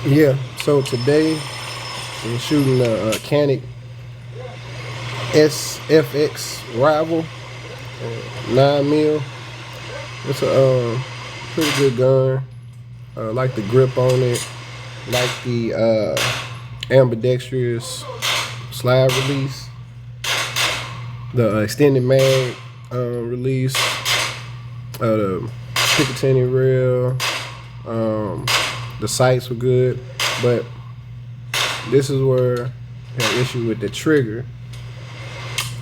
Yeah, so today we're shooting the Canik SFX Rival 9mm. It's a pretty good gun. Like the grip on it, like the ambidextrous slide release, the extended mag release, the Picatinny rail. The sights were good, but this is where I had issue with the trigger.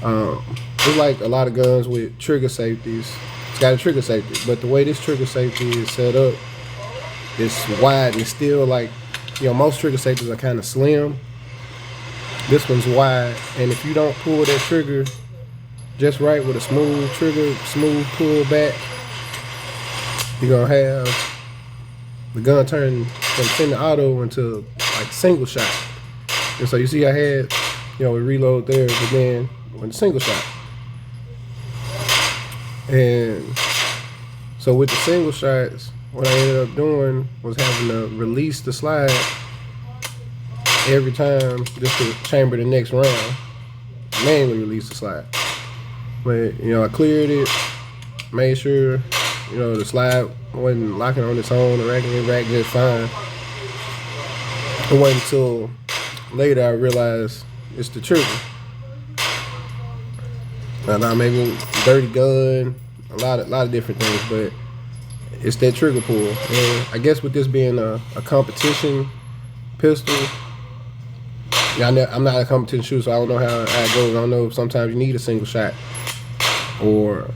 It's like a lot of guns with trigger safeties. It's got a trigger safety, but the way this trigger safety is set up, it's wide and still like, most trigger safeties are kind of slim. This one's wide, and if you don't pull that trigger just right with a smooth trigger, smooth pull back, you're gonna have the gun turn from semi-auto into like single shot. And so you see I had, we reload there, but then when single shot. And so with the single shots, what I ended up doing was having to release the slide every time just to chamber the next round. Manually release the slide. But I cleared it, made sure the slide wasn't locking on its own, the rack just fine. It wasn't until later I realized it's the trigger. Now maybe dirty gun, a lot of different things, but it's that trigger pull. And I guess with this being a competition pistol, I'm not a competition shooter, so I don't know how it goes. I don't know if sometimes you need a single shot or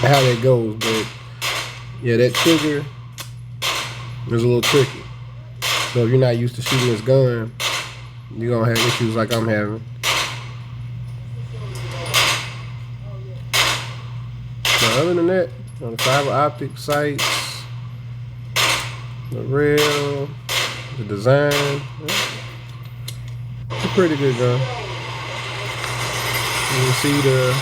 how that goes, but yeah, that trigger is a little tricky. So if you're not used to shooting this gun, you're gonna have issues like I'm having. But other than that, the fiber optic sights, the rail, the design, it's a pretty good gun. You can see the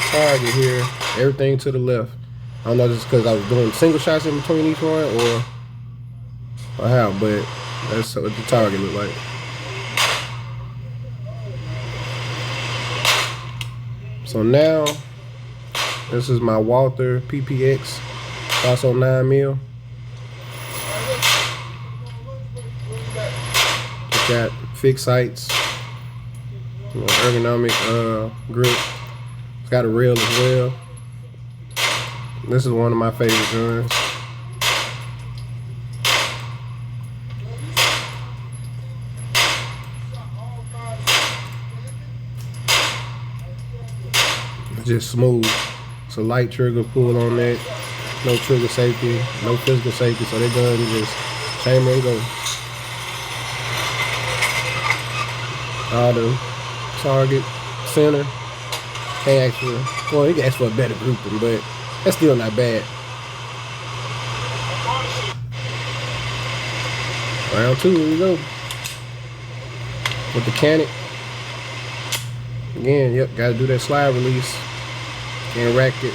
target here, everything to the left. I don't know if it's because I was doing single shots in between each one or how, but that's what the target looked like. So now, this is my Walther PPX, also 9mm. It's got fixed sights, ergonomic grip. It's got a rail as well. This is one of my favorite guns. It's just smooth. It's a light trigger pull on that. No trigger safety, no physical safety, so that gun just chamber and go. All the target, center. Can't ask for, well, you can ask for a better grouping, but that's still not bad. Round 2, here we go. With the Canik. Again, yep, gotta do that slide release. And rack it.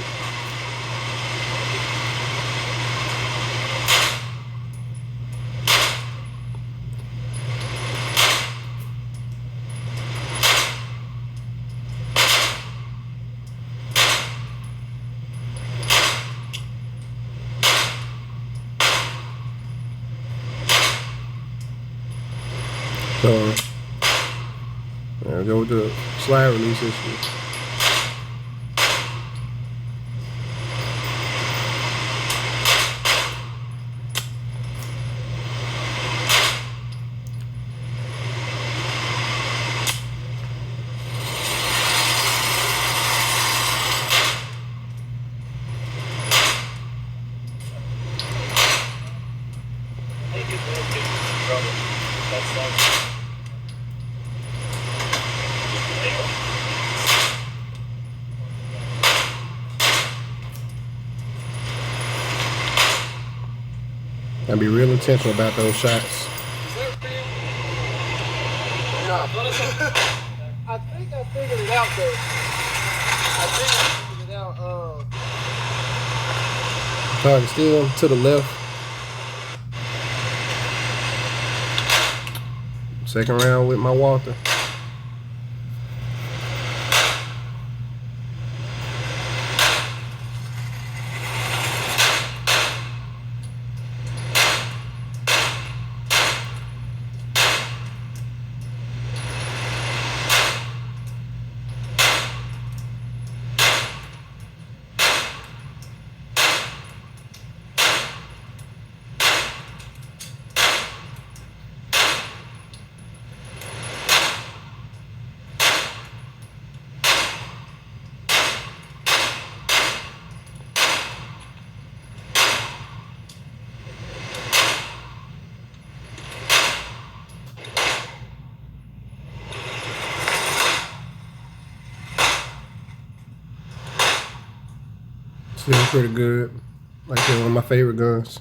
So, I'll go with the slide release issue. Gotta be real intentional about those shots. I think I figured it out though. I figured it out. Target still to the left. Second round with my Walther. Still pretty good. Like one of my favorite guns.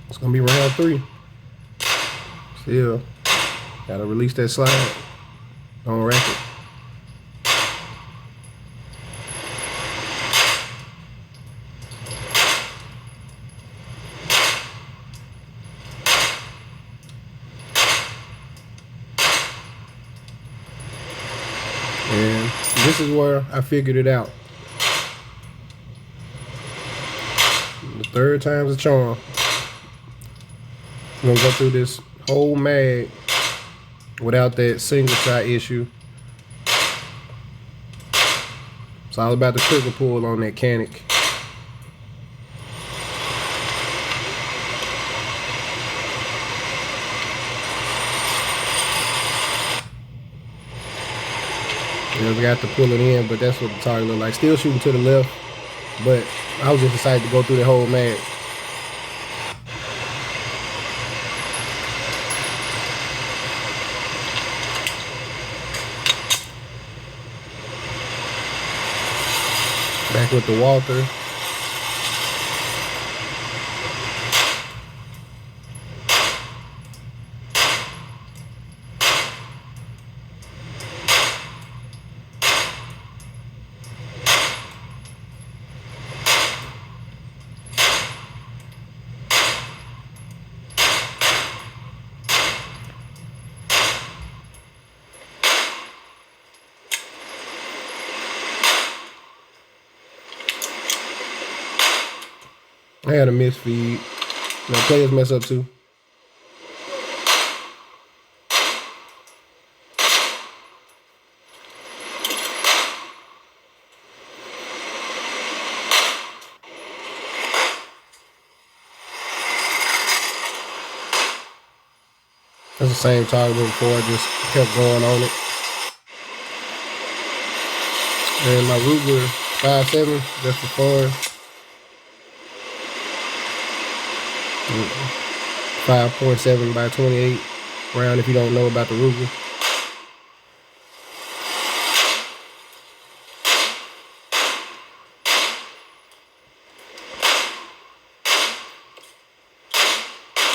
It's gonna be round 3. Still gotta release that slide on record. And this is where I figured it out. The third time's a charm. I'm gonna go through this whole mag without that single shot issue. It's all about the trigger pull on that Canik. Yeah, we got to pull it in, but that's what the target looked like. Still shooting to the left, but I was just excited to go through the whole mag. Back with the Walther. I had a misfeed. Now players mess up too. That's the same target before, I just kept going on it. And my Ruger 5.7, just for fun. 5.7 by 28 round if you don't know about the Ruger.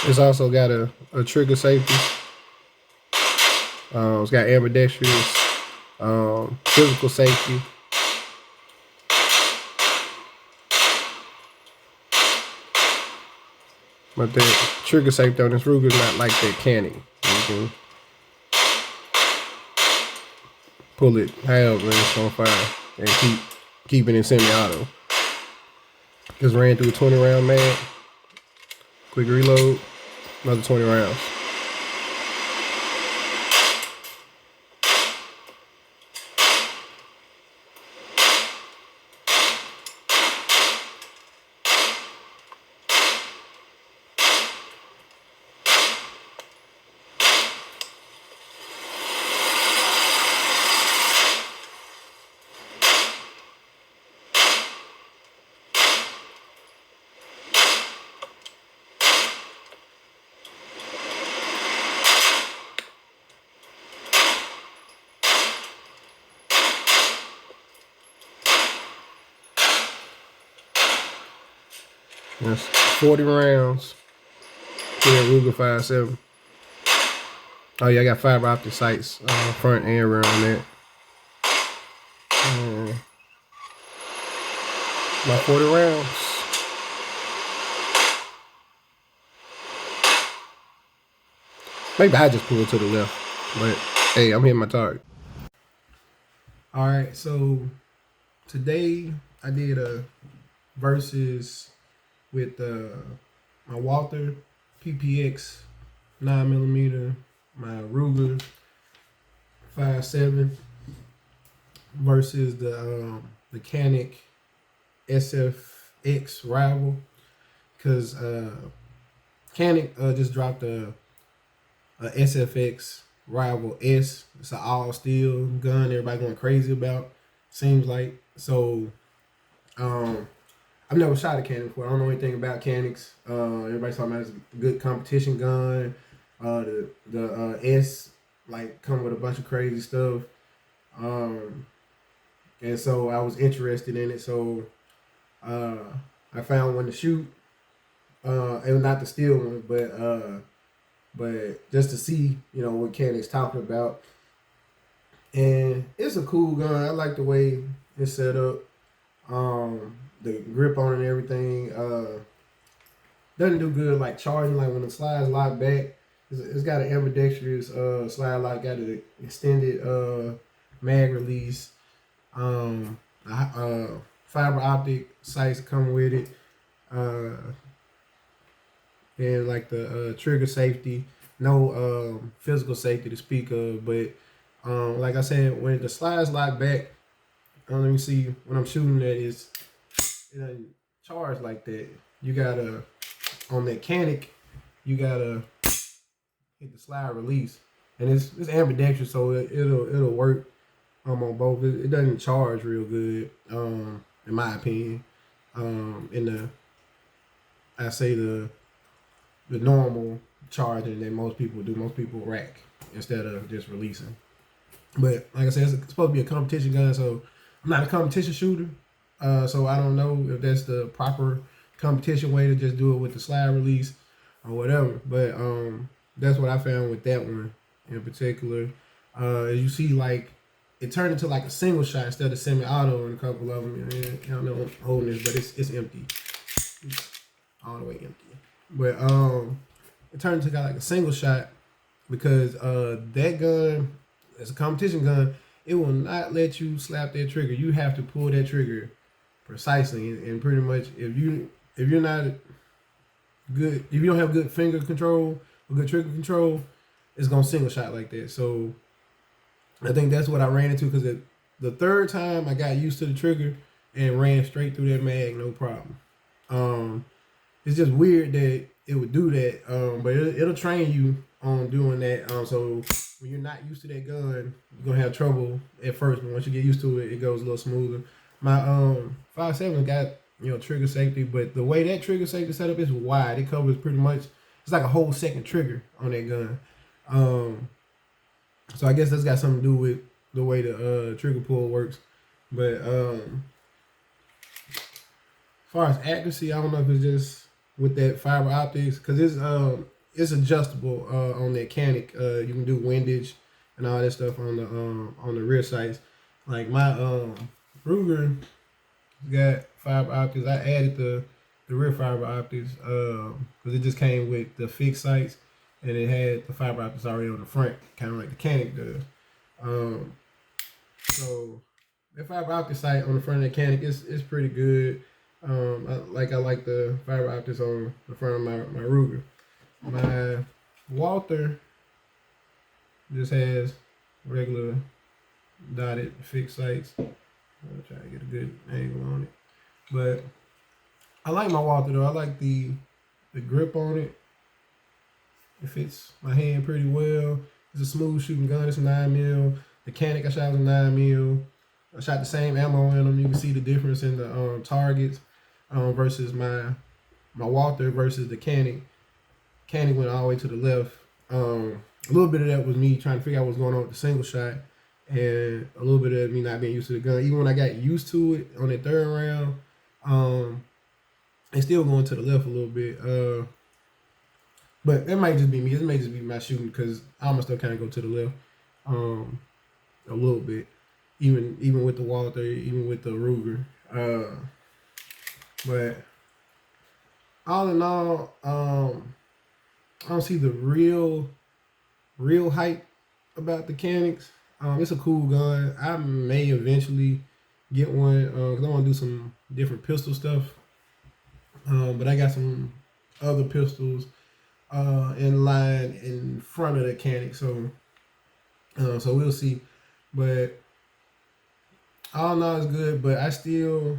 It's also got a trigger safety. It's got ambidextrous, physical safety. But the trigger safety on this Ruger is not like that Canik. You can pull it however it's on fire and keep it in semi-auto. Just ran through a 20 round mag. Quick reload, another 20 rounds. That's 40 rounds to that Ruger 5.7. Oh yeah, I got fiber optic sights, front and rear on that. And my 40 rounds. Maybe I just pulled to the left, but hey, I'm hitting my target. All right, so today I did a versus with my Walther PPX 9mm, my Ruger 5.7 versus the Canik SFX Rival, because Canik just dropped a SFX Rival S. It's an all steel gun. Everybody going crazy about. Seems like so. I've never shot a Canik before. I don't know anything about Caniks. Everybody's talking about it's a good competition gun. The S like come with a bunch of crazy stuff. And so I was interested in it. So uh, I found one to shoot. It was not the steel one, but just to see, what Canik's talking about. And it's a cool gun. I like the way it's set up. The grip on it and everything. Doesn't do good like charging. Like when the slides lock back, it's got an ambidextrous slide lock. Got an extended mag release. Fiber optic sights come with it. And like the trigger safety, no physical safety to speak of. But like I said, when the slides lock back, let me see when I'm shooting that it doesn't charge like that. You gotta on that Canik, you gotta hit the slide release, and it's ambidextrous, so it'll work on both. It doesn't charge real good, in my opinion. In the I say the normal charging that most people do. Most people rack instead of just releasing. But like I said, it's supposed to be a competition gun, so I'm not a competition shooter. So I don't know if that's the proper competition way to just do it with the slide release or whatever. But that's what I found with that one in particular. As you see, like it turned into like a single shot instead of semi-auto in a couple of them. I don't know I'm holding this, but it's empty. It's all the way empty. But it turned into like a single shot because that gun, as a competition gun, it will not let you slap that trigger. You have to pull that trigger precisely, and pretty much if you're not good, if you don't have good finger control or good trigger control, it's gonna single shot like that. So I think that's what I ran into, because the third time I got used to the trigger and ran straight through that mag, no problem. It's just weird that it would do that, but it'll train you on doing that. So when you're not used to that gun, you're gonna have trouble at first, but once you get used to it, it goes a little smoother. My 5.7 got trigger safety, but the way that trigger safety setup is wide, it covers pretty much. It's like a whole second trigger on that gun. So I guess that's got something to do with the way the trigger pull works. But as far as accuracy, I don't know if it's just with that fiber optics, because it's adjustable on that Canik. You can do windage and all that stuff on the rear sights. Like my Ruger got fiber optics. I added the rear fiber optics because it just came with the fixed sights, and it had the fiber optics already on the front, kind of like the Canik does. So that fiber optic sight on the front of the Canik is pretty good. I like the fiber optics on the front of my Ruger. My Walther just has regular dotted fixed sights. I'll try to get a good angle on it. But I like my Walther though. I like the grip on it. It fits my hand pretty well. It's a smooth shooting gun. It's a 9mm. The Canik I shot was a 9mm. I shot the same ammo in them. You can see the difference in the targets versus my Walther versus the Canik. Canik went all the way to the left. A little bit of that was me trying to figure out what's going on with the single shot, and a little bit of me not being used to the gun. Even when I got used to it on that third round, it's still going to the left a little bit. But it might just be me. It may just be my shooting, because I almost still kind of go to the left a little bit, even with the Walther, even with the Ruger. But all in all, I don't see the real real hype about the Canics. It's a cool gun. I may eventually get one because I want to do some different pistol stuff. But I got some other pistols in line in front of the Canik, so we'll see. But all in all, it's good. But I still,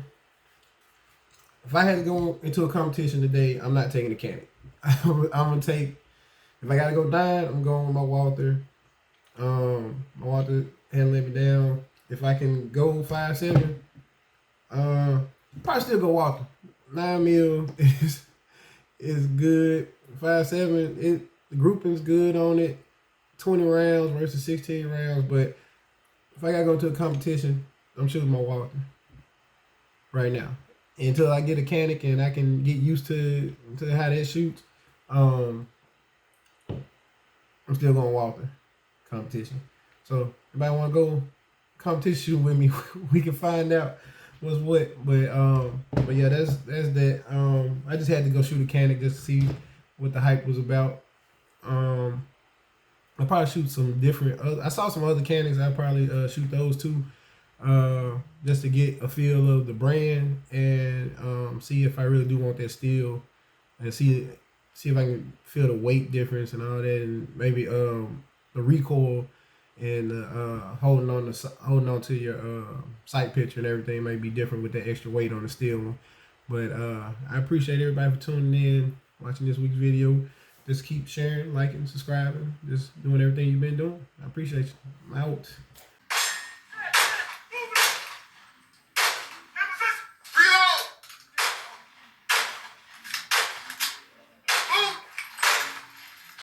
if I had to go into a competition today, I'm not taking the Canik. I'm gonna take. If I gotta go down, I'm going with my Walther. My Walther hadn't let me down. If I can go 5.7, probably still go Walther. 9 mil is good. 5.7, the grouping's good on it. 20 rounds versus 16 rounds. But if I gotta go to a competition, I'm choosing my Walther right now. Until I get a Canik and I can get used to how that shoots, I'm still going Walther competition. So if I want to go competition with me, we can find out what's what. But yeah, that's that. I just had to go shoot a Canik just to see what the hype was about. I'll probably shoot some different. I saw some other Caniks. I'll probably shoot those too, just to get a feel of the brand and see if I really do want that steel, and see if I can feel the weight difference and all that, and maybe the recoil and holding on to your sight picture and everything may be different with that extra weight on the steel one. But I appreciate everybody for tuning in, watching this week's video. Just keep sharing, liking, subscribing, just doing everything you've been doing. I appreciate you. I'm out.